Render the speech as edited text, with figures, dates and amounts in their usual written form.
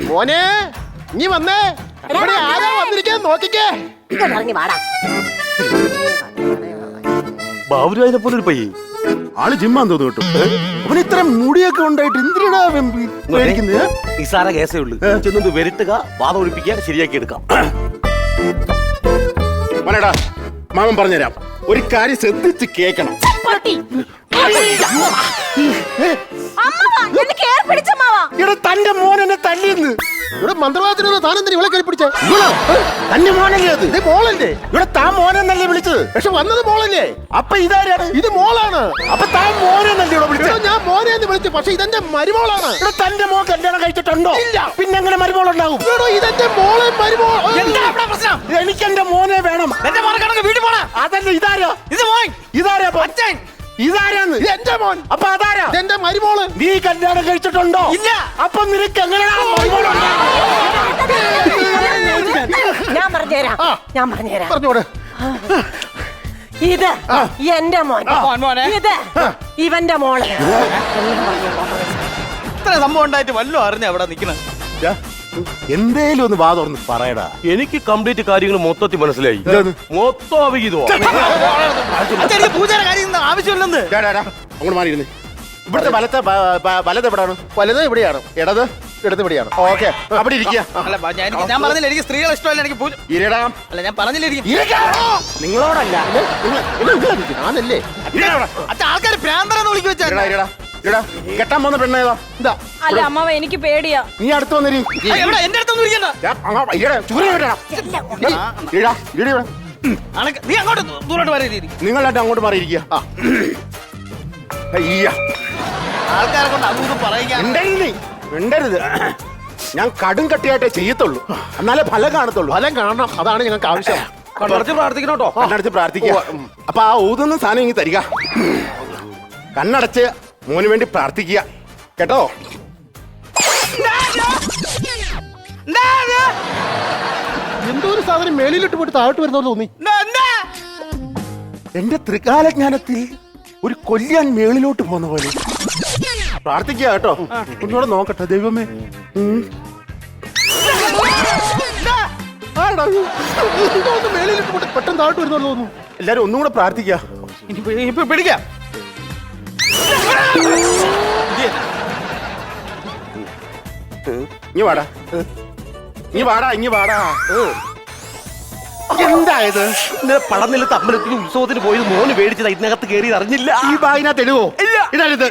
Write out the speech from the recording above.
മോനെ നീ വന്നേ. ഇവിടെ ആരാ വന്നിരിക്കാൻ നോക്കിക്കേ. ബാബുരാജിനെ പോലെ ഒരു പയ്യൻ ആള് ജിമ്മാന്ന് തോന്നുന്നു കേട്ടോ. അവന് ഇത്ര മുടിയൊക്കെ ഉണ്ടായിട്ട് എന്തിനാ പേടിക്കുന്നത്? നിസാര കേസേ ഉള്ളൂ. ചെന്നത് വരട്ടുക, വാദം ഒഴിപ്പിക്കുക, ശരിയാക്കി എടുക്കാം. മോനേടാ മാമൻ പറഞ്ഞുതരാം. ഒരു കാര്യം ശ്രദ്ധിച്ച് കേക്കണം. ഇവിടെ തന്റെ മോൻ എന്നെ തല്ലിന്ന്. ഇവിടെ മന്ത്രവാദത്തിനുള്ള താനെന്തിന് ഇവളെ കയറി പിടിച്ചേ? തന്റെ മോനല്ലേ അത്? ഇത് മോളല്ലേ? ഇവിടെ താൻ മോനെന്നല്ലേ വിളിച്ചത്? പക്ഷെ വന്നത് മോളല്ലേ? അപ്പൊ ഇതാരാണ്? ഇത് മോളാണ്. അപ്പൊ താൻ മോനെന്നല്ലേ ഇവിടെ വിളിച്ചത്? ഞാൻ മോനെ എന്ന് വിളിച്ചു, പക്ഷെ ഇതെന്റെ മരുമോളാണ്. ഇവിടെ തന്റെ മോൻ കല്യാണം കഴിച്ചിട്ടുണ്ടോ? ഇല്ല. പിന്നെ എങ്ങനെ മരുമോൾ ഉണ്ടാവും? ഇതെന്റെ മോളെ മരുമോൾ. എനിക്ക് എന്റെ മോനെ വേണം. എന്റെ മോനെ കാണുക വീട്ടിൽ പോണ. അതല്ല ഇതാരാ? ഇത് മോൻ. ഇതാരാ? അച്ഛൻ. ഇതാരാന്ന്? എന്റെ മോൻ. അപ്പൊ അതാരാ? എന്റെ മരുമോള്. നീ കല്യാണം കഴിച്ചിട്ടുണ്ടോ? ഇല്ല. അപ്പൊ നിനക്ക് എങ്ങനെയാണ് ഞാൻ പറഞ്ഞുതരാം. പറഞ്ഞോട്. ഇത് എന്റെ മോൻ, മോനെ. ഇത് ഇവന്റെ മോള്. ഇത്ര സംഭവം ഉണ്ടായിട്ട് വല്ലോ അറിഞ്ഞ അവിടെ നിക്കണ. എന്തേലും ഒന്ന് വാ തുറന്ന് പറയടാ. എനിക്ക് കംപ്ലീറ്റ് കാര്യങ്ങൾ മൊത്തത്തിൽ മനസ്സിലായി. മൊത്തം അവിഹിതോ. അച്ഛൻ പൂജയുടെ കാര്യം ആവശ്യമില്ലെന്ന്. അങ്ങോട്ട് മാറിയിരുന്നേ. ഇവിടുത്തെ വലത് എവിടാണ്? വലുത് ഇവിടെയാണ്, ഇടത് ഇടത് ഇവിടെയാണ്. ഓക്കെ, അവിടെ ഇരിക്കുക. അല്ല ഞാൻ പറഞ്ഞില്ല എനിക്ക് സ്ത്രീകളെ ഇഷ്ടമല്ല. എനിക്ക് പൂജ ഇരിടാം. അല്ല ഞാൻ പറഞ്ഞില്ല എനിക്ക്. നിങ്ങളോടല്ല, ഞാനല്ലേ? അച്ഛൻ ആൾക്കാർ പ്രാന്തരെന്ന് വിളിച്ചു വെച്ചാ. കെട്ടാൻ പോകുന്ന പെണ്ണേതാ? ഇതാ. അല്ല അമ്മാവ, എനിക്ക് പേടിയാ. നീ അടുത്ത് വന്നിരി. എന്റെ അടുത്തൊന്നും ഇരിക്കണ്ട. നീ അങ്ങോട്ട് ദൂരോട്ട് വരരുത്. നിങ്ങളായിട്ട് അങ്ങോട്ട് മാറിയിരിക്കുക. ആൾക്കാരെ കൊണ്ട് അതൊന്നും പറയാൻ മിണ്ടരുത്. ഞാൻ കടും കട്ടിയായിട്ടേ ചെയ്യത്തുള്ളൂ, എന്നാലേ ഫലം കാണത്തുള്ളൂ. ഫലം കാണണം, അതാണ് ഞങ്ങൾക്ക് ആവശ്യം. കണ്ണടച്ച് പ്രാർത്ഥിക്കണോട്ടോ. കണ്ണടച്ച് പ്രാർത്ഥിക്കുക. അപ്പൊ ആ ഊതുന്ന സാധനം ഇങ്ങ് തരിക. കണ്ണടച്ച് മോന് വേണ്ടി പ്രാർത്ഥിക്കുക കേട്ടോ. എന്തോ ഒരു സാധനം മേലിലിട്ട് പോയിട്ട് താഴോട്ട് വരുന്ന തോന്നി. എന്റെ ത്രികാലജ്ഞാനത്തിൽ ഒരു കൊല്ലിയാൻ മേളിലോട്ട് പോകുന്ന പോലെ പ്രാർത്ഥിക്കുക കേട്ടോ. ഒന്നുകൂടെ നോക്കട്ടെ ദൈവമേ. മേലിലിട്ട് പോയിട്ട് പെട്ടെന്ന് താഴോട്ട് വരുന്ന തോന്നുന്നു. എല്ലാരും ഒന്നും കൂടെ പ്രാർത്ഥിക്കുക. ഇപ്പൊ പിടിക്കാം. ഇനി വാടാ, ഇനി വാടാ, ഇനി വാടാ. എന്തായത്? പടനിലത്ത് അമ്പലത്തിന് ഉത്സവത്തിന് പോയത് മോന് മേടിച്ചത് ഇതിനകത്ത് കയറി അറിഞ്ഞില്ല. ഈ ബാഗിനകത്ത് എഴുവോ? ഇല്ല. ഇതായത്